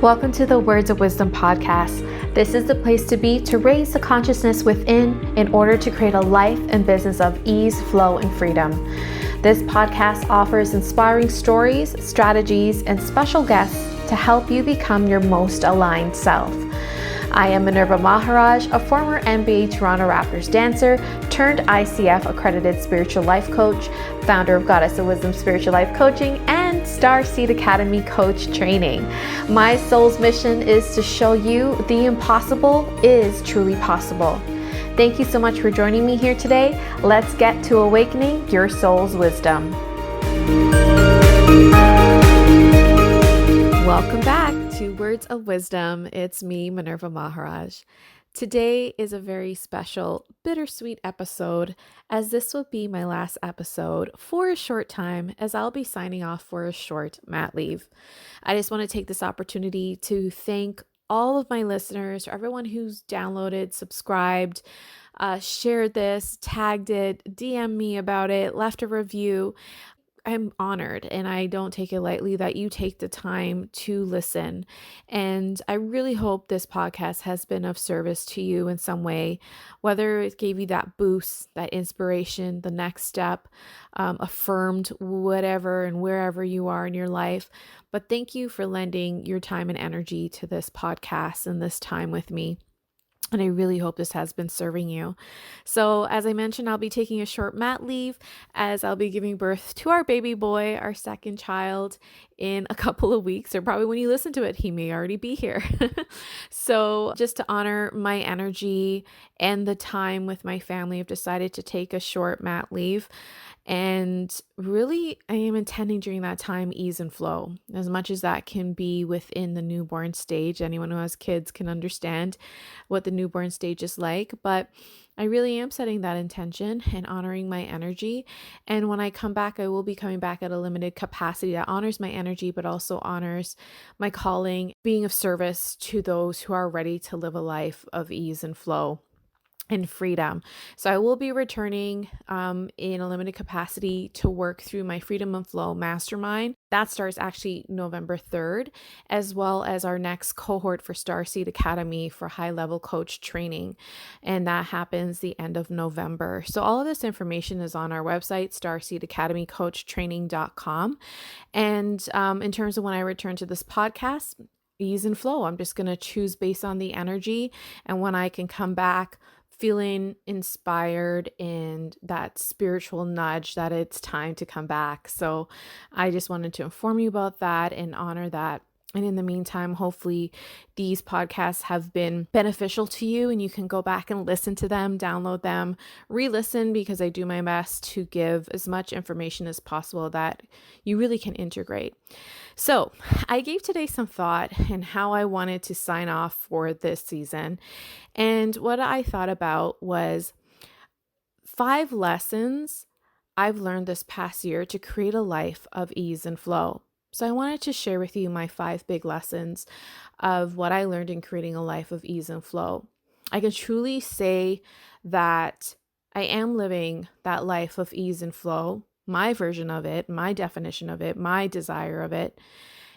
Welcome to the Words of Wisdom podcast. This is the place to be to raise the consciousness within in order to create a life and business of ease, flow, and freedom. This podcast offers inspiring stories, strategies, and special guests to help you become your most aligned self. I am 𝘄𝗶𝗶𝘀, a former NBA Toronto Raptors dancer turned ICF accredited spiritual life coach, founder of Goddess of Wisdom Spiritual Life Coaching, and 𝘗𝗶𝗹𝗹 Academy Coach Training. My soul's mission is to show you the impossible is truly possible. Thank you so much for joining me here today. Let's get to awakening your soul's wisdom. Welcome back to Words of Wisdom. It's me, 𝘄𝗶𝗶𝗀. Today is a very special, bittersweet episode, as this will be my last episode for a short time, as I'll be signing off for a short mat leave. I just want to take this opportunity to thank all of my listeners, everyone who's downloaded, subscribed, shared this, tagged it, DM'd me about it, left a review. I'm honored, and I don't take it lightly that you take the time to listen. And I really hope this podcast has been of service to you in some way, whether it gave you that boost, that inspiration, the next step, affirmed whatever and wherever you are in your life. But thank you for lending your time and energy to this podcast and this time with me. And I really hope this has been serving you. So as I mentioned, I'll be taking a short mat leave as I'll be giving birth to our baby boy, our second child, in a couple of weeks, or probably when you listen to it, he may already be here. So just to honor my energy and the time with my family, I've decided to take a short mat leave. And really, I am intending during that time ease and flow, as much as that can be within the newborn stage. Anyone who has kids can understand what the newborn stage is like, but I really am setting that intention and honoring my energy. And when I come back, I will be coming back at a limited capacity that honors my energy, but also honors my calling, being of service to those who are ready to live a life of ease and flow and freedom. So I will be returning in a limited capacity to work through my Freedom and Flow Mastermind. That starts actually November 3rd, as well as our next cohort for 𝘗𝗶𝗹𝗹 Academy for high-level coach training. And that happens the end of November. So all of this information is on our website, 𝘗𝗶𝗹𝗹AcademyCoachTraining.com. And in terms of when I return to this podcast, ease and flow, I'm just going to choose based on the energy and when I can come back feeling inspired and that spiritual nudge that it's time to come back. So I just wanted to inform you about that and honor that. And in the meantime, hopefully these podcasts have been beneficial to you and you can go back and listen to them, download them, re-listen, because I do my best to give as much information as possible that you really can integrate. So I gave today some thought and how I wanted to sign off for this season. And what I thought about was 5 lessons I've learned this past year to create a life of ease and flow. So I wanted to share with you my 5 big lessons of what I learned in creating a life of ease and flow. I can truly say that I am living that life of ease and flow, my version of it, my definition of it, my desire of it,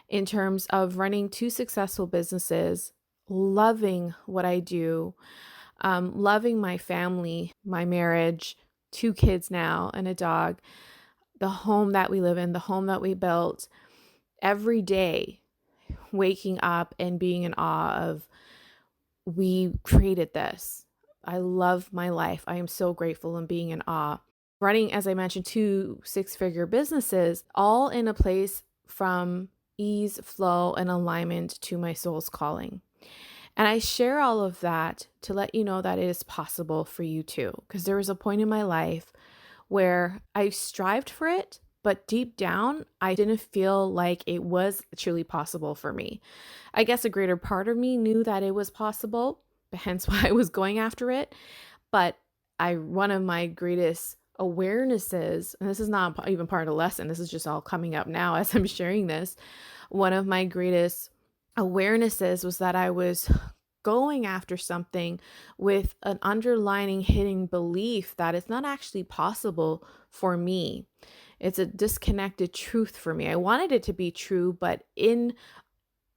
in terms of running 2 successful businesses, loving what I do, loving my family, my marriage, 2 kids now and a dog, the home that we live in, the home that we built. Every day, waking up and being in awe of, we created this. I love my life. I am so grateful and being in awe. Running, as I mentioned, 2 6-figure businesses, all in a place from ease, flow, and alignment to my soul's calling. And I share all of that to let you know that it is possible for you too. Because there was a point in my life where I strived for it, but deep down, I didn't feel like it was truly possible for me. I guess a greater part of me knew that it was possible, hence why I was going after it. But one of my greatest awarenesses, and this is not even part of the lesson, this is just all coming up now as I'm sharing this. One of my greatest awarenesses was that I was going after something with an underlying hidden belief that it's not actually possible for me. It's a disconnected truth for me. I wanted it to be true, but in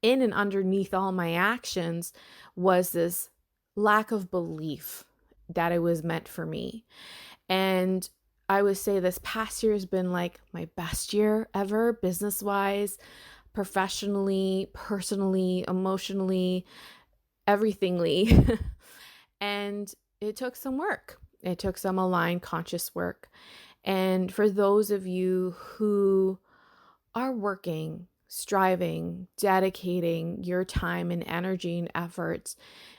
in and underneath all my actions was this lack of belief that it was meant for me. And I would say this past year has been like my best year ever, business-wise, professionally, personally, emotionally, everythingly. And it took some work. It took some aligned conscious work. And for those of you who are working, striving, dedicating your time and energy and efforts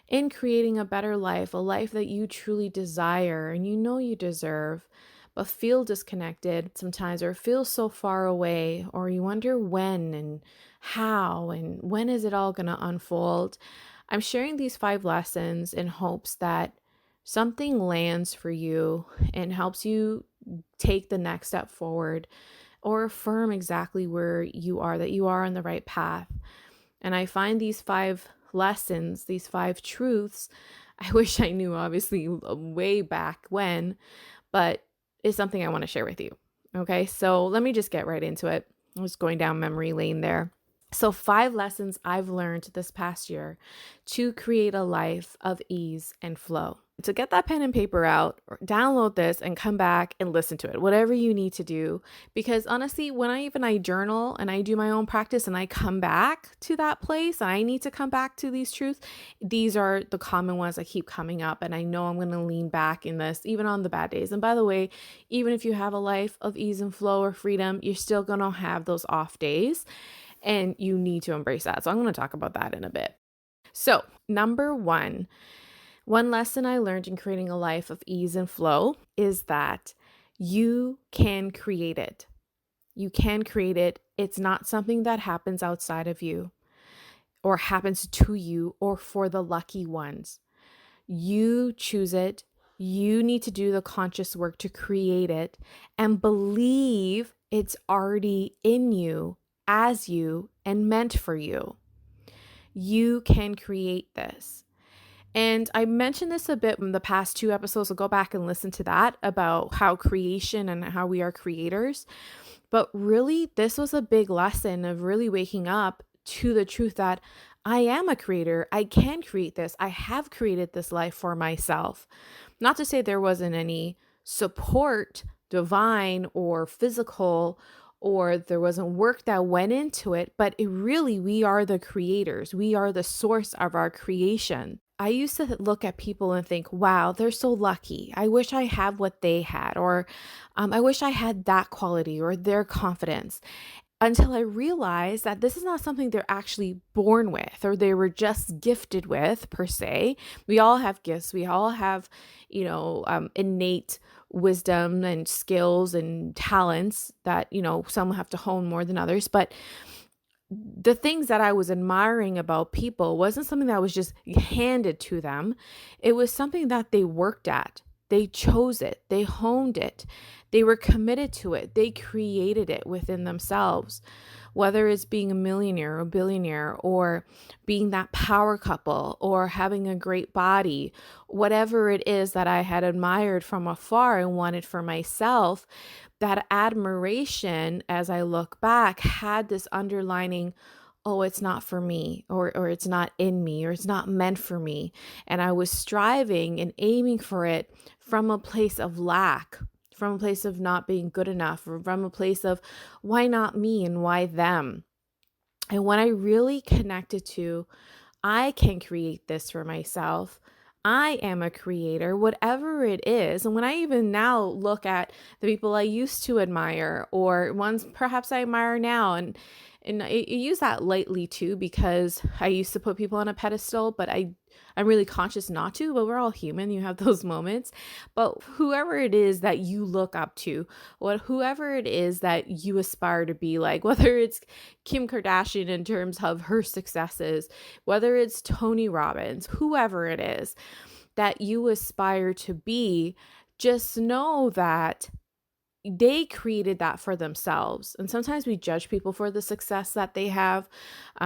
in creating a better life, a life that you truly desire and you know you deserve, but feel disconnected sometimes or feel so far away, or you wonder when and how and when is it all going to unfold. I'm sharing these 5 lessons in hopes that something lands for you and helps you take the next step forward or affirm exactly where you are, that you are on the right path. And I find these 5 lessons, these 5 truths, I wish I knew obviously way back when, but it's something I want to share with you. Okay, so let me just get right into it. I was going down memory lane there. So 5 lessons I've learned this past year to create a life of ease and flow. To get that pen and paper out, or download this and come back and listen to it, whatever you need to do. Because honestly, when I journal and I do my own practice and I come back to that place and I need to come back to these truths, these are the common ones that keep coming up. And I know I'm going to lean back in this even on the bad days. And by the way, even if you have a life of ease and flow or freedom, you're still going to have those off days. And you need to embrace that. So I'm going to talk about that in a bit. So number 1 lesson I learned in creating a life of ease and flow is that you can create it. You can create it. It's not something that happens outside of you or happens to you or for the lucky ones. You choose it. You need to do the conscious work to create it and believe it's already in you, as you, and meant for you. You can create this. And I mentioned this a bit in the past 2 episodes, so go back and listen to that about how creation and how we are creators. But really, this was a big lesson of really waking up to the truth that I am a creator. I can create this. I have created this life for myself. Not to say there wasn't any support, divine or physical, or there wasn't work that went into it, but we are the creators. We are the source of our creation. I used to look at people and think, wow, they're so lucky. I wish I had what they had, or I wish I had that quality or their confidence. Until I realized that this is not something they're actually born with or they were just gifted with per se. We all have gifts. We all have, innate wisdom and skills and talents that, some have to hone more than others. But the things that I was admiring about people wasn't something that was just handed to them. It was something that they worked at. They chose it. They honed it. They were committed to it. They created it within themselves, whether it's being a millionaire or a billionaire or being that power couple or having a great body, whatever it is that I had admired from afar and wanted for myself. That admiration, as I look back, had this underlining, oh, it's not for me, or it's not in me, or it's not meant for me. And I was striving and aiming for it from a place of lack, from a place of not being good enough, or from a place of why not me and why them. And when I really connected to, I can create this for myself, I am a creator, whatever it is. And when I even now look at the people I used to admire or ones perhaps I admire now, and I use that lightly too, because I used to put people on a pedestal, but I'm really conscious not to, but we're all human. You have those moments. But whoever it is that you look up to, whoever it is that you aspire to be like, whether it's Kim Kardashian in terms of her successes, whether it's Tony Robbins, whoever it is that you aspire to be, just know that they created that for themselves. And sometimes we judge people for the success that they have.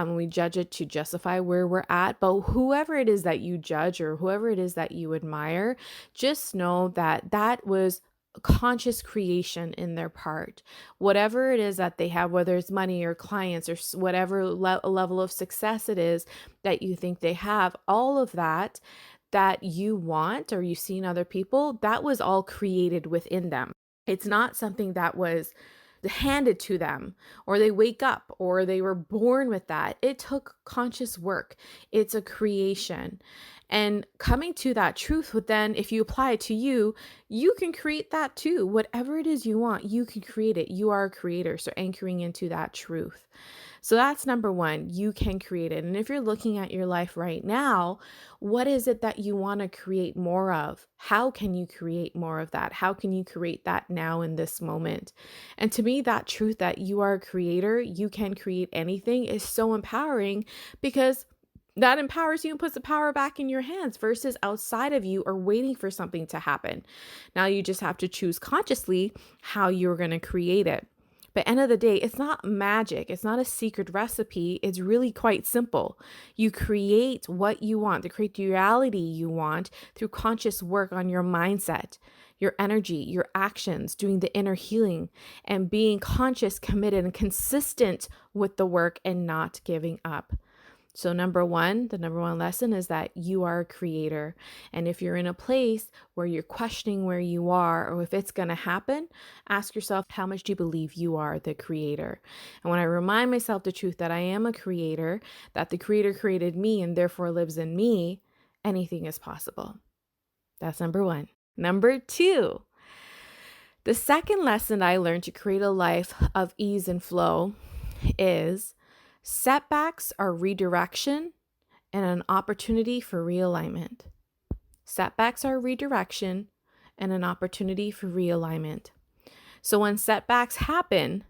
We judge it to justify where we're at. But whoever it is that you judge or whoever it is that you admire, just know that that was conscious creation in their part. Whatever it is that they have, whether it's money or clients or whatever level of success it is that you think they have, all of that you want or you see in other people, that was all created within them. It's not something that was handed to them, or they wake up, or they were born with that. It took conscious work. It's a creation. And coming to that truth would then, if you apply it to you, you can create that too. Whatever it is you want, you can create it. You are a creator. So anchoring into that truth. So that's number one, you can create it. And if you're looking at your life right now, what is it that you want to create more of? How can you create more of that? How can you create that now in this moment? And to me, that truth that you are a creator, you can create anything is so empowering, because that empowers you and puts the power back in your hands versus outside of you or waiting for something to happen. Now you just have to choose consciously how you're going to create it. But end of the day, it's not magic. It's not a secret recipe. It's really quite simple. You create what you want, to create the reality you want through conscious work on your mindset, your energy, your actions, doing the inner healing, and being conscious, committed, and consistent with the work and not giving up. So the number one lesson is that you are a creator. And if you're in a place where you're questioning where you are or if it's going to happen, ask yourself, how much do you believe you are the creator? And when I remind myself the truth that I am a creator, that the creator created me and therefore lives in me, anything is possible. That's number one. Number two, the second lesson I learned to create a life of ease and flow is setbacks are redirection and an opportunity for realignment. Setbacks are redirection and an opportunity for realignment. So when setbacks happen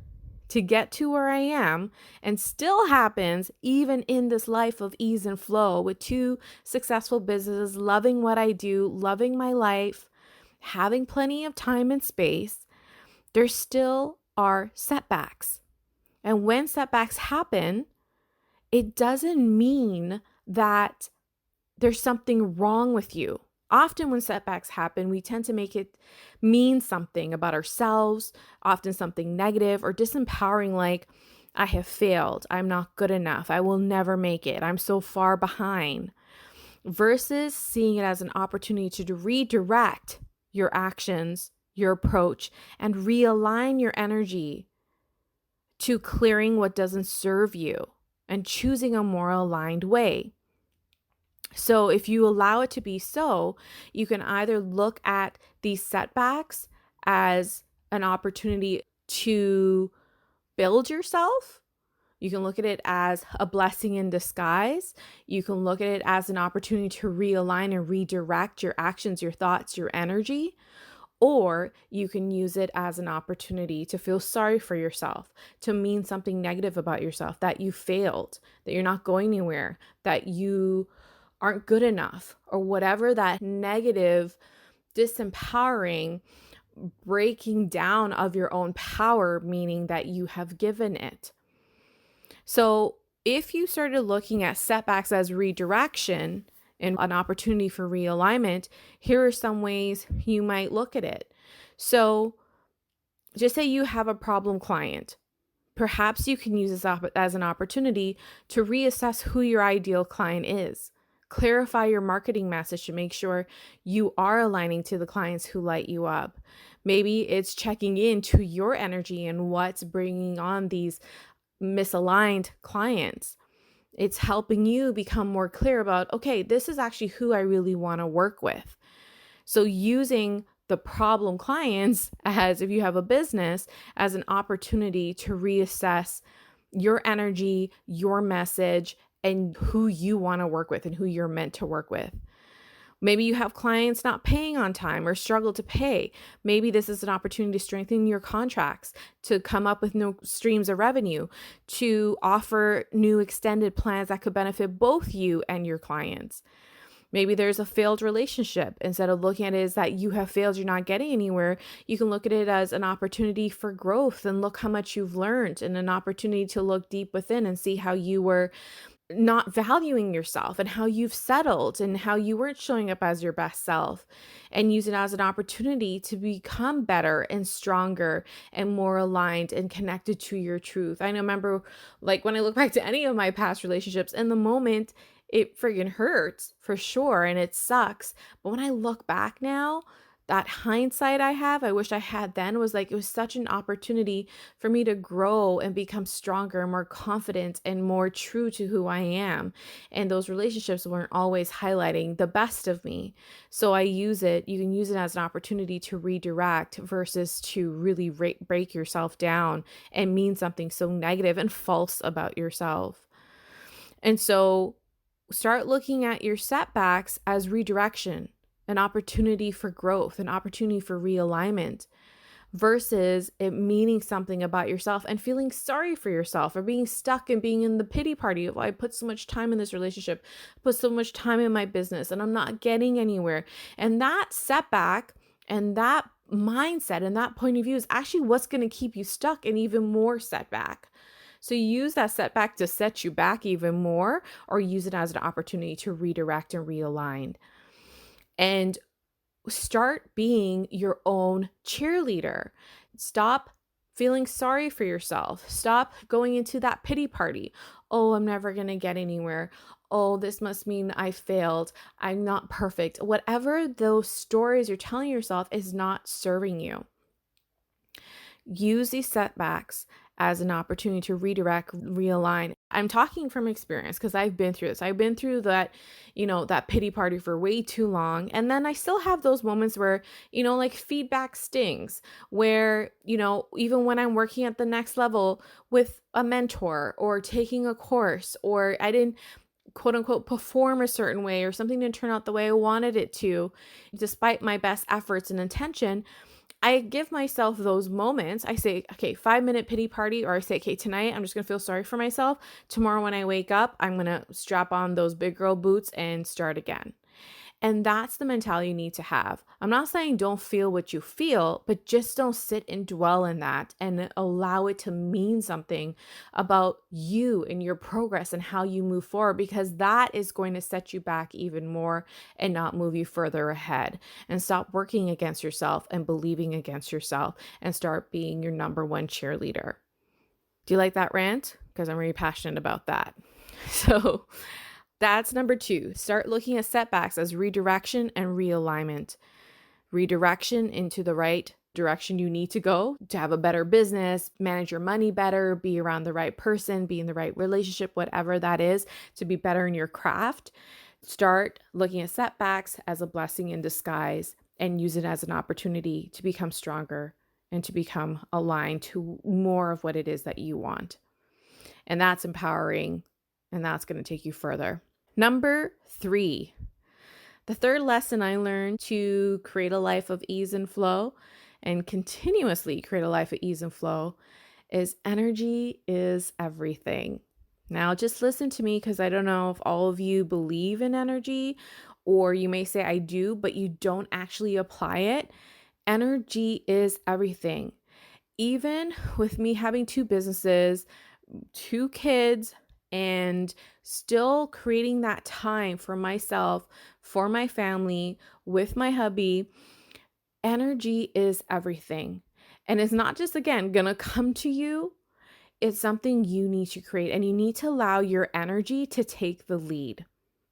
to get to where I am, and still happens even in this life of ease and flow with 2 successful businesses, loving what I do, loving my life, having plenty of time and space, there still are setbacks. And when setbacks happen, it doesn't mean that there's something wrong with you. Often when setbacks happen, we tend to make it mean something about ourselves, often something negative or disempowering, like, I have failed, I'm not good enough, I will never make it, I'm so far behind, versus seeing it as an opportunity to redirect your actions, your approach, and realign your energy to clearing what doesn't serve you and choosing a more aligned way. So if you allow it to be so, you can either look at these setbacks as an opportunity to build yourself. You can look at it as a blessing in disguise. You can look at it as an opportunity to realign and redirect your actions, your thoughts, your energy. Or you can use it as an opportunity to feel sorry for yourself, to mean something negative about yourself, that you failed, that you're not going anywhere, that you aren't good enough, or whatever that negative, disempowering, breaking down of your own power, meaning that you have given it. So if you started looking at setbacks as redirection and an opportunity for realignment, here are some ways you might look at it. So just say you have a problem client. Perhaps you can use this as an opportunity to reassess who your ideal client is. Clarify your marketing message to make sure you are aligning to the clients who light you up. Maybe it's checking into your energy and what's bringing on these misaligned clients. It's helping you become more clear about, okay, this is actually who I really want to work with. So using the problem clients, as if you have a business, as an opportunity to reassess your energy, your message, and who you want to work with and who you're meant to work with. Maybe you have clients not paying on time or struggle to pay. Maybe this is an opportunity to strengthen your contracts, to come up with new streams of revenue, to offer new extended plans that could benefit both you and your clients. Maybe there's a failed relationship. Instead of looking at it as that you have failed, you're not getting anywhere, you can look at it as an opportunity for growth and look how much you've learned, and an opportunity to look deep within and see how you were not valuing yourself and how you've settled and how you weren't showing up as your best self, and use it as an opportunity to become better and stronger and more aligned and connected to your truth. I remember, like, when I look back to any of my past relationships, in the moment, it friggin' hurts for sure and it sucks. But when I look back now, that hindsight I wish I had then, was like, it was such an opportunity for me to grow and become stronger, more confident, and more true to who I am. And those relationships weren't always highlighting the best of me. So you can use it as an opportunity to redirect versus to really break yourself down and mean something so negative and false about yourself. And so start looking at your setbacks as redirection, an opportunity for growth, an opportunity for realignment, versus it meaning something about yourself and feeling sorry for yourself or being stuck and being in the pity party of, I put so much time in this relationship, put so much time in my business, and I'm not getting anywhere. And that setback and that mindset and that point of view is actually what's going to keep you stuck and even more setback. So use that setback to set you back even more, or use it as an opportunity to redirect and realign. And start being your own cheerleader. Stop feeling sorry for yourself. Stop going into that pity party. Oh, I'm never going to get anywhere. Oh, this must mean I failed. I'm not perfect. Whatever those stories you're telling yourself is not serving you. Use these setbacks as an opportunity to redirect, realign. I'm talking from experience because I've been through this. I've been through that, that pity party for way too long. And then I still have those moments where, like feedback stings, where, even when I'm working at the next level with a mentor or taking a course, or I didn't quote unquote perform a certain way, or something didn't turn out the way I wanted it to, despite my best efforts and intention, I give myself those moments. I say, okay, 5-minute pity party, or I say, okay, tonight I'm just going to feel sorry for myself. Tomorrow when I wake up, I'm going to strap on those big girl boots and start again. And that's the mentality you need to have. I'm not saying don't feel what you feel, but just don't sit and dwell in that and allow it to mean something about you and your progress and how you move forward, because that is going to set you back even more and not move you further ahead. And stop working against yourself and believing against yourself, and start being your number one cheerleader. Do you like that rant? Because I'm really passionate about that. So that's number 2. Start looking at setbacks as redirection and realignment. Redirection into the right direction you need to go to have a better business, manage your money better, be around the right person, be in the right relationship, whatever that is, to be better in your craft. Start looking at setbacks as a blessing in disguise, and use it as an opportunity to become stronger and to become aligned to more of what it is that you want. And that's empowering. And that's going to take you further. Number 3, the third lesson I learned to create a life of ease and flow, and continuously create a life of ease and flow, is energy is everything. Now, just listen to me, because I don't know if all of you believe in energy, or you may say I do, but you don't actually apply it. Energy is everything. Even with me having 2 businesses, 2 kids, and still creating that time for myself, for my family, with my hubby, energy is everything. And it's not just, again, gonna come to you. It's something you need to create, and you need to allow your energy to take the lead.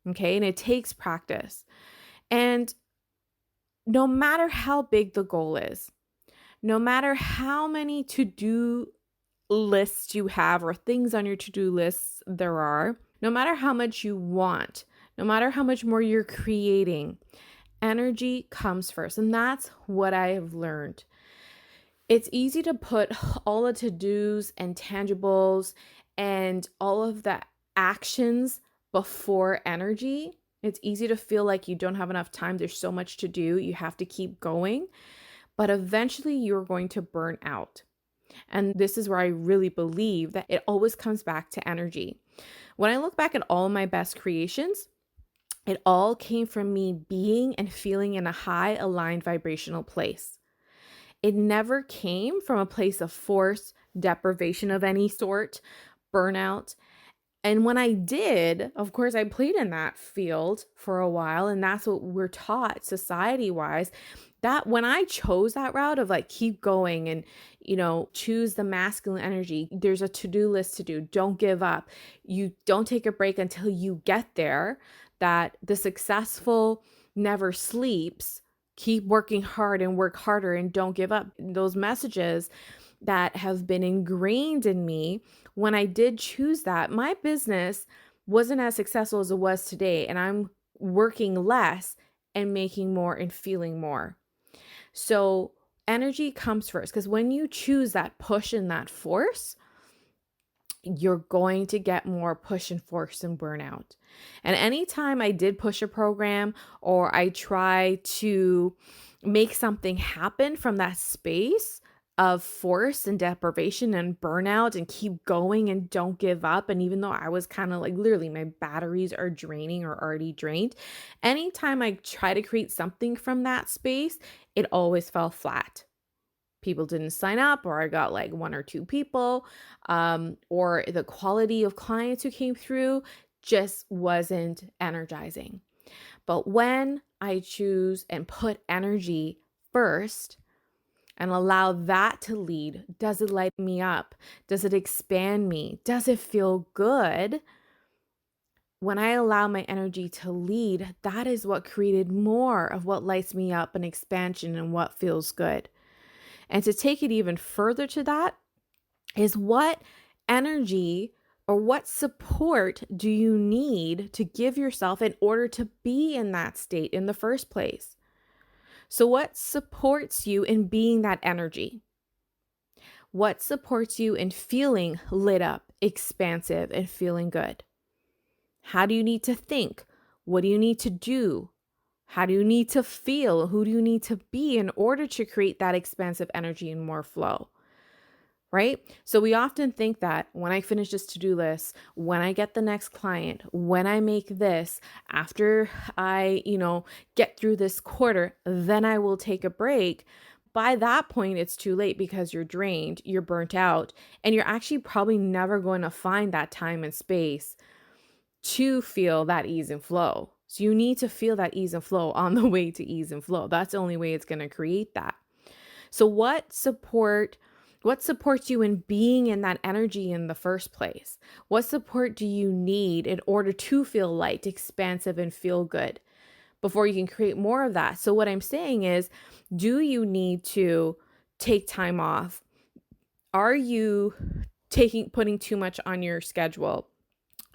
Okay. And it takes practice. And no matter how big the goal is, no matter how many to-do lists you have or things on your to-do lists there are, no matter how much you want, no matter how much more you're creating, energy comes first. And that's what I have learned. It's easy to put all the to-dos and tangibles and all of the actions before energy. It's easy to feel like you don't have enough time. There's so much to do. You have to keep going. But eventually you're going to burn out. And this is where I really believe that it always comes back to energy. When I look back at all my best creations, it all came from me being and feeling in a high aligned vibrational place. It never came from a place of force, deprivation of any sort, burnout. And when I did, of course, I played in that field for a while. And that's what we're taught society wise. That when I chose that route of like, keep going and, choose the masculine energy, there's a to-do list to do. Don't give up. You don't take a break until you get there. That the successful never sleeps. Keep working hard and work harder and don't give up. Those messages that have been ingrained in me, when I did choose that, my business wasn't as successful as it was today. And I'm working less and making more and feeling more. So energy comes first, because when you choose that push and that force, you're going to get more push and force and burnout. And anytime I did push a program or I try to make something happen from that space of force and deprivation and burnout and keep going and don't give up. And even though I was kind of like literally my batteries are draining or already drained, anytime I try to create something from that space, it always fell flat. People didn't sign up, or I got like one or two people, or the quality of clients who came through just wasn't energizing. But when I choose and put energy first and allow that to lead, does it light me up? Does it expand me? Does it feel good? When I allow my energy to lead, that is what created more of what lights me up and expansion and what feels good. And to take it even further to that is, what energy or what support do you need to give yourself in order to be in that state in the first place? So what supports you in being that energy? What supports you in feeling lit up, expansive, and feeling good? How do you need to think? What do you need to do? How do you need to feel? Who do you need to be in order to create that expansive energy and more flow? Right? So we often think that when I finish this to-do list, when I get the next client, when I make this, after I, get through this quarter, then I will take a break. By that point, it's too late, because you're drained, you're burnt out, and you're actually probably never going to find that time and space to feel that ease and flow. So you need to feel that ease and flow on the way to ease and flow. That's the only way it's going to create that. So what supports you in being in that energy in the first place? What support do you need in order to feel light, expansive, and feel good before you can create more of that? So what I'm saying is, do you need to take time off? Are you putting too much on your schedule?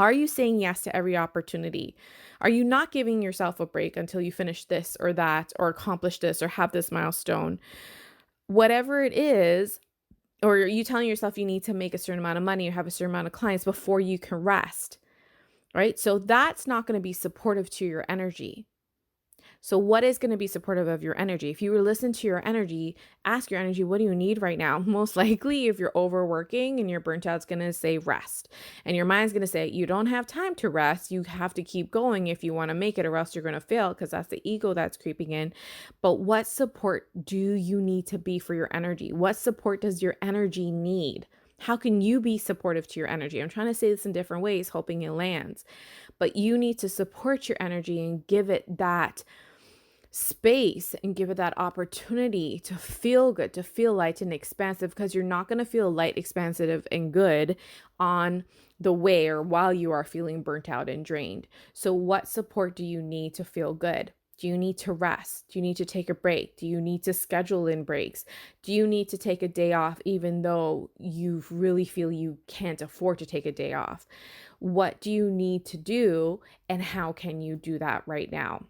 Are you saying yes to every opportunity? Are you not giving yourself a break until you finish this or that, or accomplish this, or have this milestone? Whatever it is, or are you telling yourself you need to make a certain amount of money or have a certain amount of clients before you can rest, right? So that's not going to be supportive to your energy. So what is going to be supportive of your energy? If you were to listen to your energy, ask your energy, what do you need right now? Most likely, if you're overworking and you're burnt out, it's going to say rest. And your mind's going to say, you don't have time to rest. You have to keep going if you want to make it, or else you're going to fail, because that's the ego that's creeping in. But what support do you need to be for your energy? What support does your energy need? How can you be supportive to your energy? I'm trying to say this in different ways, hoping it lands. But you need to support your energy and give it that space and give it that opportunity to feel good, to feel light and expansive, because you're not going to feel light, expansive, and good on the way or while you are feeling burnt out and drained. So what support do you need to feel good? Do you need to rest? Do you need to take a break? Do you need to schedule in breaks? Do you need to take a day off even though you really feel you can't afford to take a day off? What do you need to do, and how can you do that right now?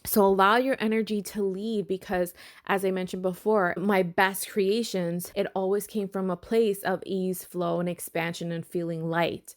So allow your energy to lead, because as I mentioned before, my best creations, it always came from a place of ease, flow, and expansion and feeling light.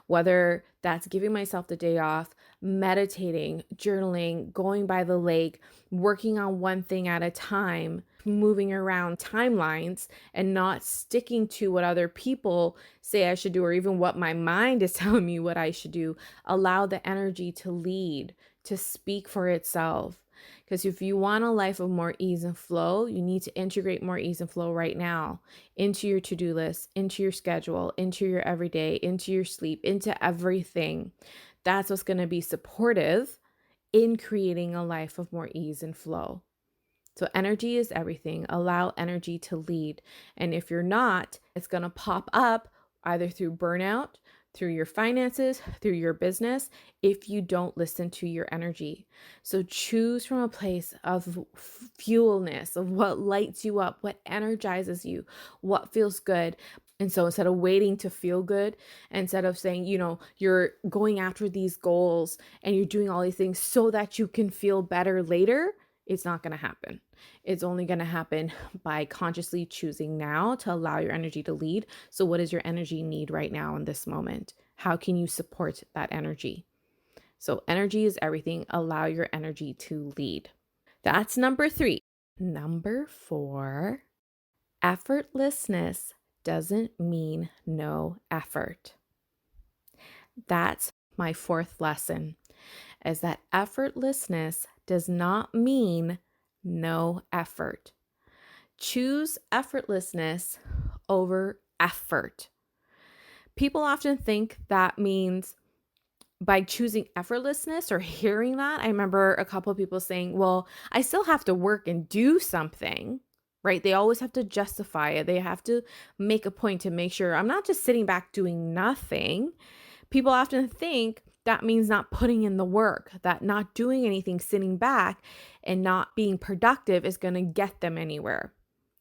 Whether that's giving myself the day off, meditating, journaling, going by the lake, working on one thing at a time, moving around timelines and not sticking to what other people say I should do, or even what my mind is telling me what I should do. Allow the energy to lead, to speak for itself. Because if you want a life of more ease and flow, you need to integrate more ease and flow right now into your to-do list, into your schedule, into your everyday, into your sleep, into everything. That's what's going to be supportive in creating a life of more ease and flow. So energy is everything. Allow energy to lead. And if you're not, it's going to pop up either through burnout, through your finances, through your business, if you don't listen to your energy. So choose from a place of fuelness, of what lights you up, what energizes you, what feels good. And so instead of waiting to feel good, instead of saying, you're going after these goals and you're doing all these things so that you can feel better later, it's not going to happen. It's only going to happen by consciously choosing now to allow your energy to lead. So what does your energy need right now in this moment? How can you support that energy? So energy is everything. Allow your energy to lead. That's number 3. Number 4, effortlessness doesn't mean no effort. That's my 4th lesson, is that effortlessness does not mean no effort. Choose effortlessness over effort. People often think that means by choosing effortlessness or hearing that. I remember a couple of people saying, well, I still have to work and do something, right? They always have to justify it. They have to make a point to make sure I'm not just sitting back doing nothing. People often think that means not putting in the work, that not doing anything, sitting back and not being productive is going to get them anywhere.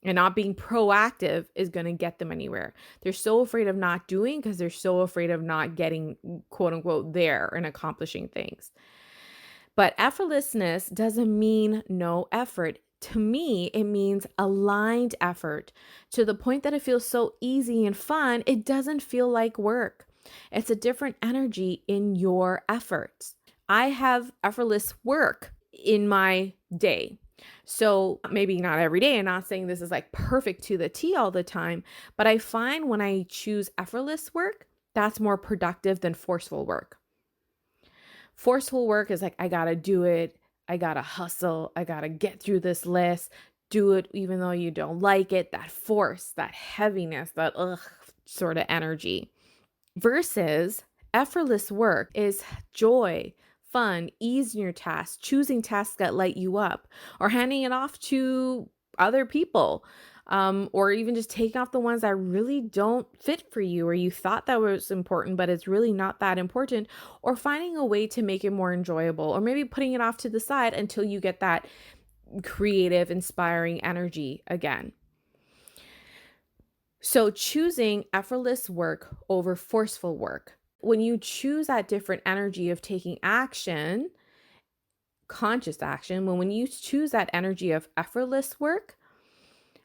And not being proactive is going to get them anywhere. They're so afraid of not doing because they're so afraid of not getting, quote unquote, there and accomplishing things. But effortlessness doesn't mean no effort. To me, it means aligned effort to the point that it feels so easy and fun, it doesn't feel like work. It's a different energy in your efforts. I have effortless work in my day. So maybe not every day. I'm not saying this is like perfect to the T all the time, but I find when I choose effortless work, that's more productive than forceful work. Forceful work is like, I got to do it. I got to hustle. I got to get through this list, do it even though you don't like it. That force, that heaviness, that sort of energy. Versus effortless work is joy, fun, ease in your tasks, choosing tasks that light you up, or handing it off to other people, or even just taking off the ones that really don't fit for you, or you thought that was important, but it's really not that important, or finding a way to make it more enjoyable, or maybe putting it off to the side until you get that creative, inspiring energy again. So choosing effortless work over forceful work. When you choose that different energy of taking action, conscious action, when you choose that energy of effortless work,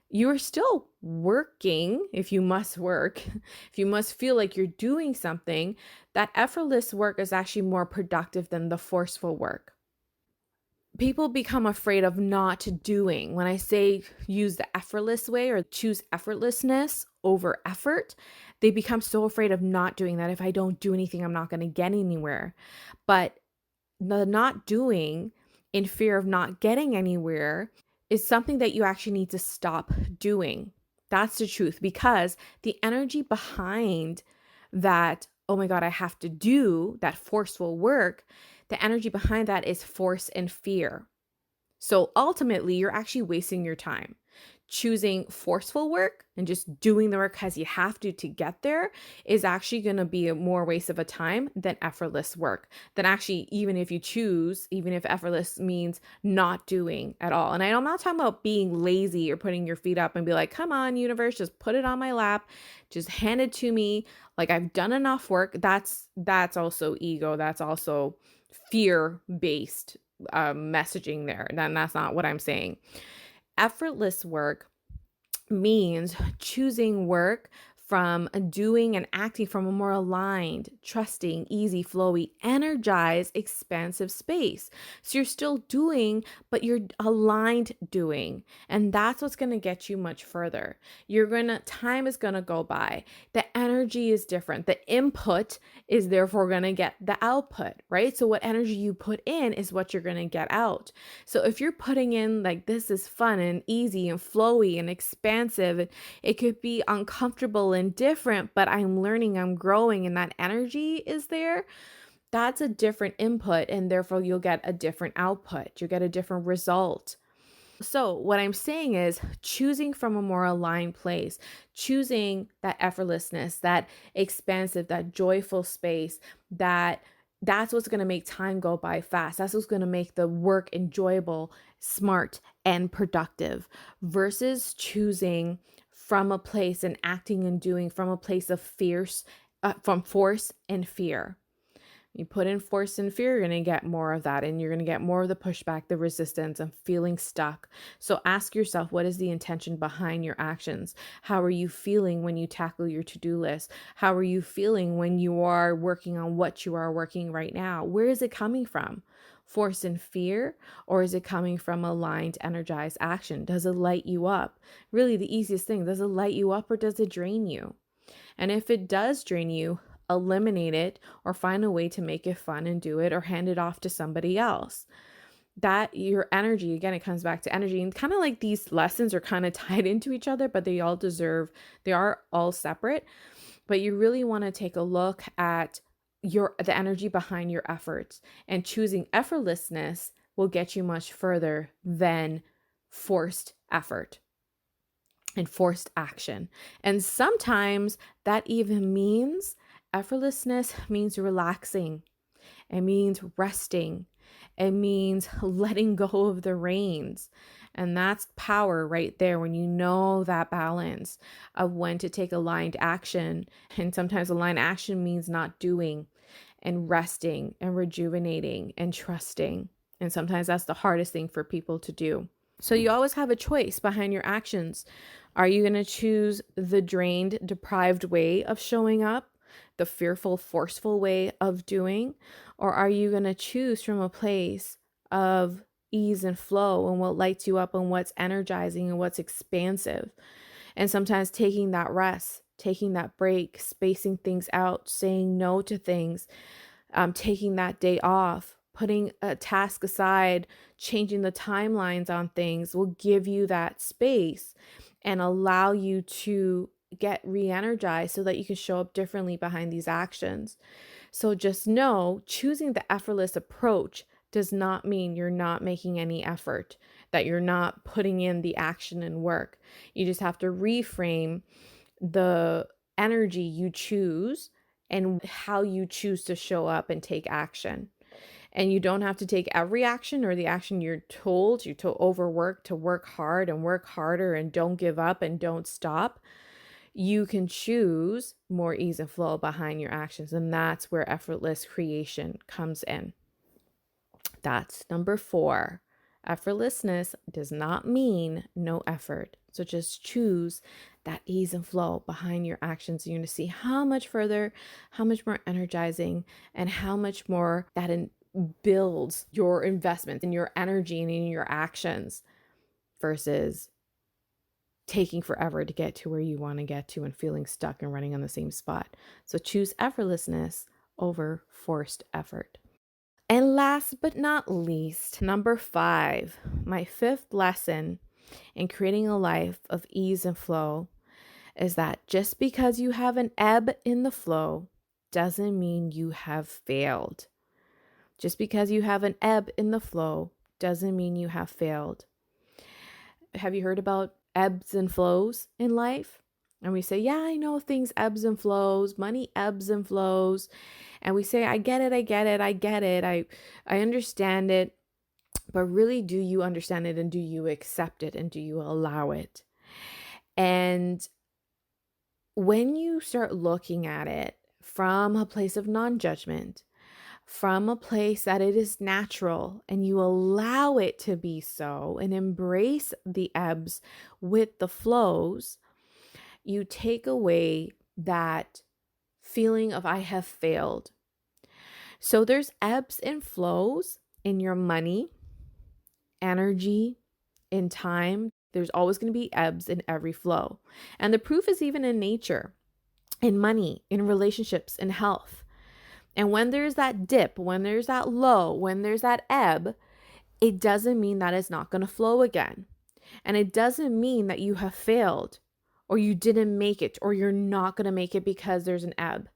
you're still working. If you must work, if you must feel like you're doing something, that effortless work is actually more productive than the forceful work. People become afraid of not doing. When I say use the effortless way or choose effortlessness over effort, they become so afraid of not doing that. If I don't do anything, I'm not going to get anywhere. But the not doing in fear of not getting anywhere is something that you actually need to stop doing. That's the truth, because the energy behind that, oh my God, I have to do that forceful work, the energy behind that is force and fear. So ultimately, you're actually wasting your time. Choosing forceful work and just doing the work because you have to get there is actually going to be a more waste of a time than effortless work. Than actually, even if effortless means not doing at all. And I'm not talking about being lazy or putting your feet up and be like, come on, universe, just put it on my lap, just hand it to me. Like, I've done enough work. That's also ego. That's also fear-based messaging there. And that's not what I'm saying. Effortless work means choosing work from doing and acting from a more aligned, trusting, easy, flowy, energized, expansive space. So you're still doing, but you're aligned doing. And that's what's going to get you much further. Time is going to go by. The energy is different. The input is therefore going to get the output, right? So what energy you put in is what you're going to get out. So if you're putting in like, this is fun and easy and flowy and expansive, it could be uncomfortable and different, but I'm learning, I'm growing, and that energy is there. That's a different input, and therefore you'll get a different output. You'll get a different result. So what I'm saying is choosing from a more aligned place, choosing that effortlessness, that expansive, that joyful space, that's what's going to make time go by fast. That's what's going to make the work enjoyable, smart, and productive, versus choosing from a place and acting and doing from a place of from force and fear. You put in force and fear, you're going to get more of that, and you're going to get more of the pushback, the resistance, and feeling stuck. So ask yourself, what is the intention behind your actions? How are you feeling when you tackle your to-do list? How are you feeling when you are working on what you are working right now? Where is it coming from? Force and fear, or is it coming from aligned, energized action? Does it light you up? Really, the easiest thing, does it light you up or does it drain you? And if it does drain you, eliminate it or find a way to make it fun and do it, or hand it off to somebody else. That your energy, again, it comes back to energy, and kind of like these lessons are kind of tied into each other, but they are all separate. But you really want to take a look at the energy behind your efforts, and choosing effortlessness will get you much further than forced effort and forced action. And sometimes that even means effortlessness means relaxing. It means resting. It means letting go of the reins. And that's power right there, when you know that balance of when to take aligned action. And sometimes aligned action means not doing, and resting and rejuvenating and trusting. And sometimes that's the hardest thing for people to do. So you always have a choice behind your actions. Are you going to choose the drained, deprived way of showing up, the fearful, forceful way of doing? Or are you going to choose from a place of ease and flow, and what lights you up, and what's energizing, and what's expansive? And sometimes taking that rest, taking that break, spacing things out, saying no to things, taking that day off, putting a task aside, changing the timelines on things will give you that space and allow you to get re-energized so that you can show up differently behind these actions. So just know, choosing the effortless approach does not mean you're not making any effort, that you're not putting in the action and work. You just have to reframe the energy you choose and how you choose to show up and take action. And you don't have to take every action or the action you're told to overwork, to work hard and work harder and don't give up and don't stop. You can choose more ease and flow behind your actions. And that's where effortless creation comes in. That's number 4. Effortlessness does not mean no effort. So just choose that ease and flow behind your actions. You're going to see how much further, how much more energizing, and how much more that builds your investment in your energy and in your actions, versus taking forever to get to where you want to get to and feeling stuck and running on the same spot. So choose effortlessness over forced effort. And last but not least, number 5, my 5th lesson in creating a life of ease and flow is that just because you have an ebb in the flow doesn't mean you have failed. Just because you have an ebb in the flow doesn't mean you have failed. Have you heard about ebbs and flows in life? And we say, yeah, I know things ebbs and flows, money ebbs and flows. And we say, I get it. I understand it. But really, do you understand it, and do you accept it, and do you allow it? And when you start looking at it from a place of non-judgment, from a place that it is natural, and you allow it to be so, and embrace the ebbs with the flows, you take away that feeling of I have failed. So there's ebbs and flows in your money, energy, in time. There's always going to be ebbs in every flow. And the proof is even in nature, in money, in relationships, in health. And when there's that dip, when there's that low, when there's that ebb, it doesn't mean that it's not going to flow again. And it doesn't mean that you have failed or you didn't make it or you're not going to make it because there's an ebb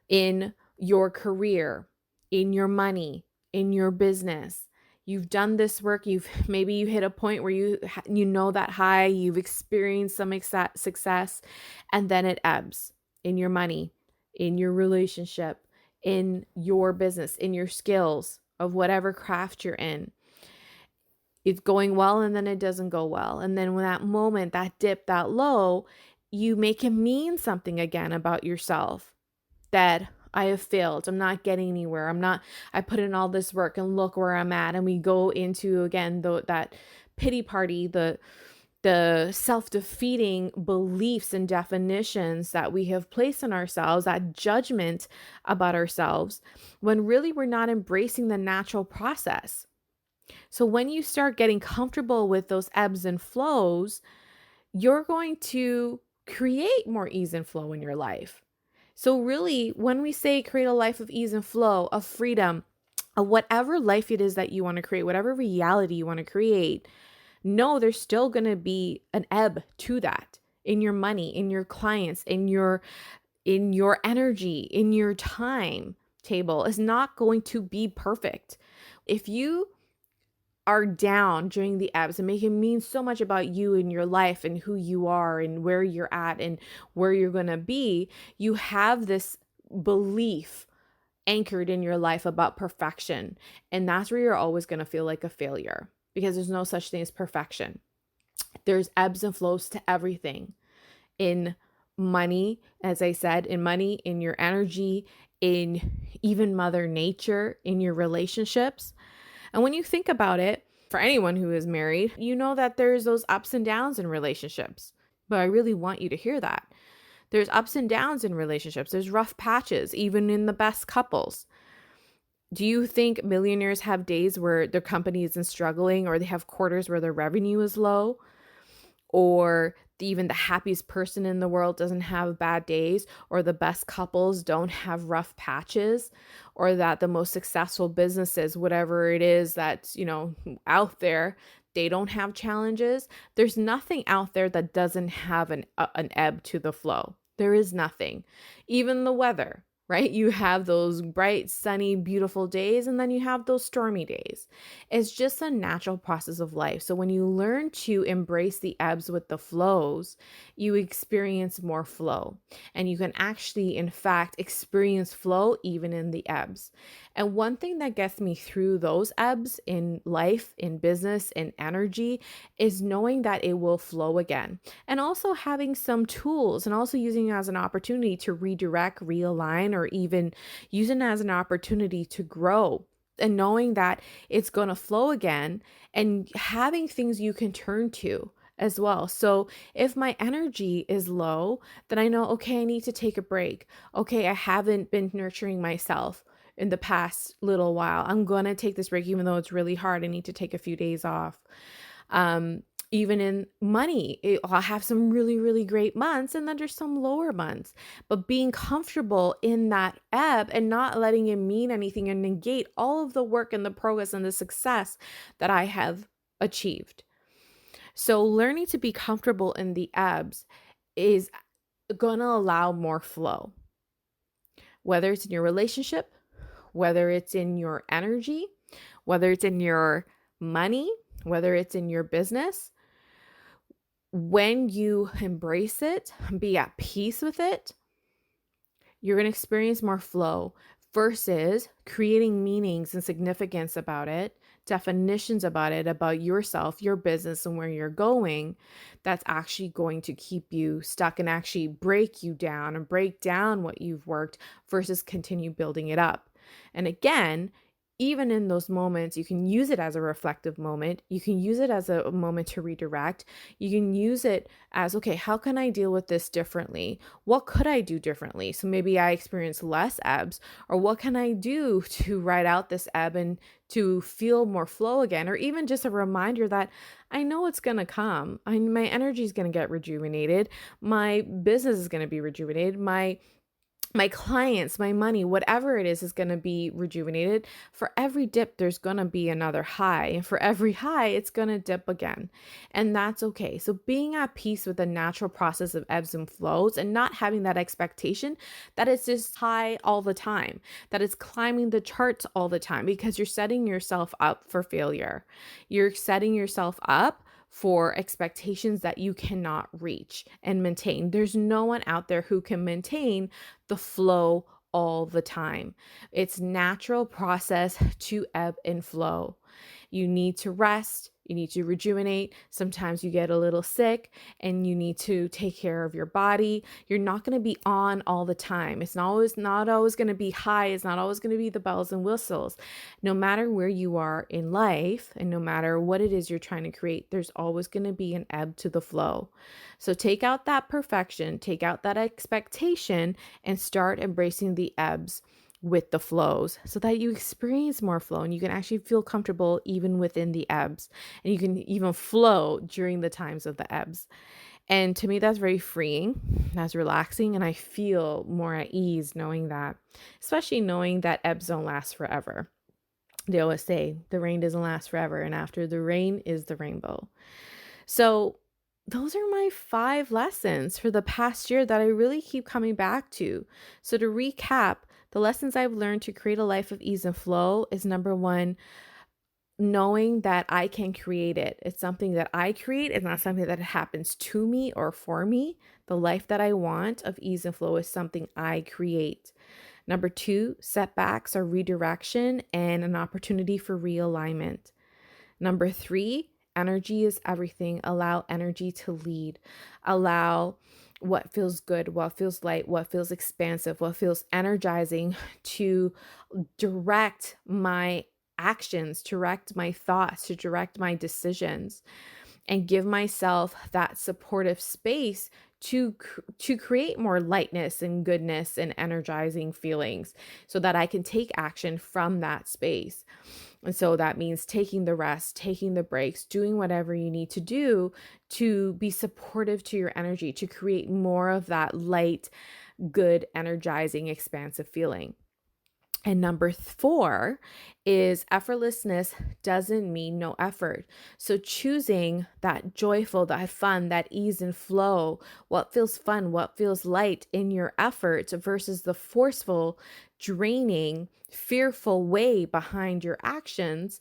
in your career, in your money, in your business. You've done this work. Maybe you hit a point where you know that high, you've experienced some success, and then it ebbs in your money, in your relationship, in your business, in your skills of whatever craft you're in. It's going well and then it doesn't go well. And then when that moment, that dip, that low, you make it mean something again about yourself, that I have failed. I'm not getting anywhere. I put in all this work and look where I'm at. And we go into, again, that pity party, the self-defeating beliefs and definitions that we have placed on ourselves, that judgment about ourselves, when really we're not embracing the natural process. So when you start getting comfortable with those ebbs and flows, you're going to create more ease and flow in your life. So really, when we say create a life of ease and flow, of freedom, of whatever life it is that you want to create, whatever reality you want to create, no, there's still going to be an ebb to that in your money, in your clients, in your energy, in your time table. Is not going to be perfect. If you are down during the ebbs and make it mean so much about you and your life and who you are and where you're at and where you're going to be, you have this belief anchored in your life about perfection. And that's where you're always going to feel like a failure, because there's no such thing as perfection. There's ebbs and flows to everything. In money, as I said, in money, in your energy, in even Mother Nature, in your relationships. And when you think about it, for anyone who is married, you know that there's those ups and downs in relationships. But I really want you to hear that. There's ups and downs in relationships. There's rough patches, even in the best couples. Do you think millionaires have days where their company isn't struggling, or they have quarters where their revenue is low? Or even the happiest person in the world doesn't have bad days, or the best couples don't have rough patches, or that the most successful businesses, whatever it is that's, out there, they don't have challenges? There's nothing out there that doesn't have an ebb to the flow. There is nothing. Even the weather, right? You have those bright, sunny, beautiful days, and then you have those stormy days. It's just a natural process of life. So when you learn to embrace the ebbs with the flows, you experience more flow. And you can actually, in fact, experience flow even in the ebbs. And one thing that gets me through those ebbs in life, in business, in energy, is knowing that it will flow again. And also having some tools, and also using it as an opportunity to redirect, realign, or even use it as an opportunity to grow, and knowing that it's going to flow again, and having things you can turn to as well. So if my energy is low, then I know, okay, I need to take a break. Okay, I haven't been nurturing myself in the past little while. I'm going to take this break, even though it's really hard. I need to take a few days off. Even in money, I'll have some really, really great months, and then there's some lower months. But being comfortable in that ebb and not letting it mean anything and negate all of the work and the progress and the success that I have achieved. So learning to be comfortable in the ebbs is going to allow more flow, whether it's in your relationship, whether it's in your energy, whether it's in your money, whether it's in your business. When you embrace it, be at peace with it, you're going to experience more flow versus creating meanings and significance about it, definitions about it, about yourself, your business, and where you're going. That's actually going to keep you stuck and actually break you down and break down what you've worked versus continue building it up. And again, even in those moments, you can use it as a reflective moment. You can use it as a moment to redirect. You can use it as, okay, how can I deal with this differently? What could I do differently? So maybe I experience less ebbs, or what can I do to ride out this ebb and to feel more flow again? Or even just a reminder that I know it's going to come. My energy is going to get rejuvenated. My business is going to be rejuvenated. My clients, my money, whatever it is going to be rejuvenated. For every dip, there's going to be another high. And for every high, it's going to dip again. And that's okay. So being at peace with the natural process of ebbs and flows and not having that expectation that it's just high all the time, that it's climbing the charts all the time, because you're setting yourself up for failure. You're setting yourself up for expectations that you cannot reach and maintain. There's no one out there who can maintain the flow all the time. It's natural process to ebb and flow. You need to rest. You need to rejuvenate. Sometimes you get a little sick and you need to take care of your body. You're not going to be on all the time. It's not always going to be high. It's not always going to be the bells and whistles. No matter where you are in life and no matter what it is you're trying to create, there's always going to be an ebb to the flow. So take out that perfection, take out that expectation, and start embracing the ebbs with the flows so that you experience more flow and you can actually feel comfortable even within the ebbs, and you can even flow during the times of the ebbs. And to me, that's very freeing, that's relaxing, and I feel more at ease knowing that, especially knowing that ebbs don't last forever. They always say the rain doesn't last forever, and after the rain is the rainbow. So those are my 5 lessons for the past year that I really keep coming back to. So to recap, the lessons I've learned to create a life of ease and flow is, number 1, knowing that I can create it. It's something that I create. It's not something that happens to me or for me. The life that I want of ease and flow is something I create. Number 2, setbacks are redirection and an opportunity for realignment. Number 3, energy is everything. Allow energy to lead. Allow what feels good, what feels light, what feels expansive, what feels energizing to direct my actions, direct my thoughts, to direct my decisions, and give myself that supportive space to create more lightness and goodness and energizing feelings so that I can take action from that space. And so that means taking the rest, taking the breaks, doing whatever you need to do to be supportive to your energy, to create more of that light, good, energizing, expansive feeling. And number 4 is effortlessness doesn't mean no effort. So choosing that joyful, that fun, that ease and flow, what feels fun, what feels light in your efforts versus the forceful, draining, fearful way behind your actions,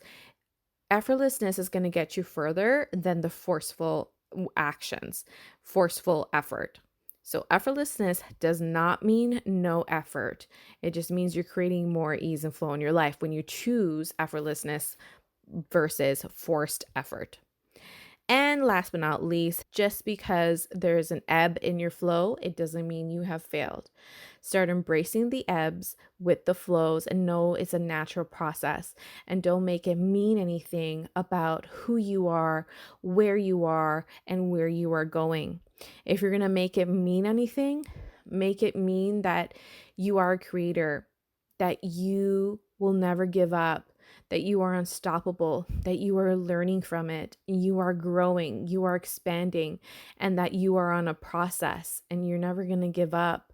effortlessness is going to get you further than the forceful actions, forceful effort. So effortlessness does not mean no effort. It just means you're creating more ease and flow in your life when you choose effortlessness versus forced effort. And last but not least, just because there's an ebb in your flow, it doesn't mean you have failed. Start embracing the ebbs with the flows and know it's a natural process. And don't make it mean anything about who you are, where you are, and where you are going. If you're going to make it mean anything, make it mean that you are a creator, that you will never give up, that you are unstoppable, that you are learning from it, you are growing, you are expanding, and that you are on a process and you're never going to give up,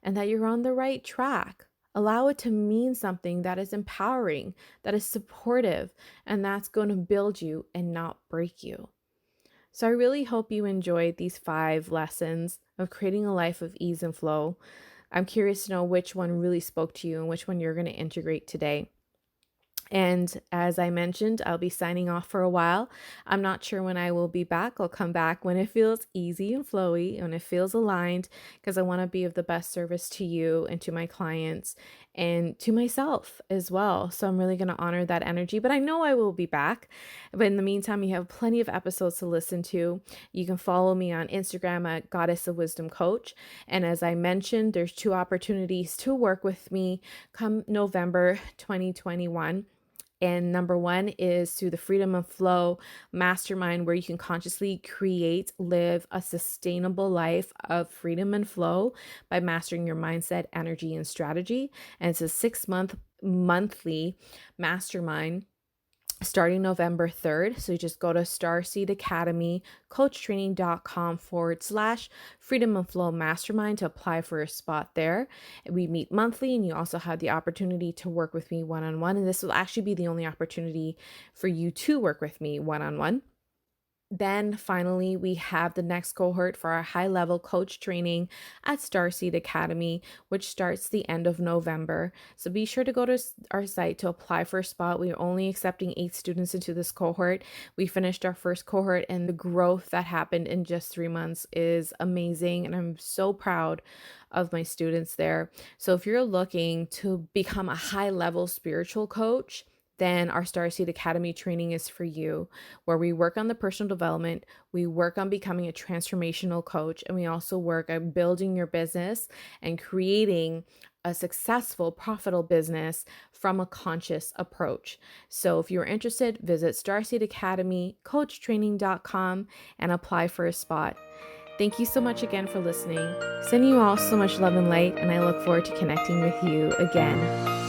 and that you're on the right track. Allow it to mean something that is empowering, that is supportive, and that's going to build you and not break you. So I really hope you enjoyed these 5 lessons of creating a life of ease and flow. I'm curious to know which one really spoke to you and which one you're going to integrate today. And as I mentioned, I'll be signing off for a while. I'm not sure when I will be back. I'll come back when it feels easy and flowy, when it feels aligned, because I want to be of the best service to you and to my clients and to myself as well. So I'm really going to honor that energy, but I know I will be back. But in the meantime, you have plenty of episodes to listen to. You can follow me on Instagram at Goddess of Wisdom Coach. And as I mentioned, there's 2 opportunities to work with me come November 2021. And number one is through the Freedom and Flow Mastermind, where you can consciously create, live a sustainable life of freedom and flow by mastering your mindset, energy, and strategy. And it's a 6-month monthly mastermind starting November 3rd. So you just go to starseedacademycoachtraining.com/freedom and flow mastermind to apply for a spot there. We meet monthly, and you also have the opportunity to work with me one-on-one. And this will actually be the only opportunity for you to work with me one-on-one. Then finally, we have the next cohort for our high-level coach training at Starseed Academy, which starts the end of November. So be sure to go to our site to apply for a spot. We are only accepting 8 students into this cohort. We finished our first cohort, and the growth that happened in just 3 months is amazing. And I'm so proud of my students there. So if you're looking to become a high-level spiritual coach, then our Starseed Academy training is for you, where we work on the personal development, we work on becoming a transformational coach, and we also work on building your business and creating a successful, profitable business from a conscious approach. So if you're interested, visit starseedacademycoachtraining.com and apply for a spot. Thank you so much again for listening. Sending you all so much love and light, and I look forward to connecting with you again.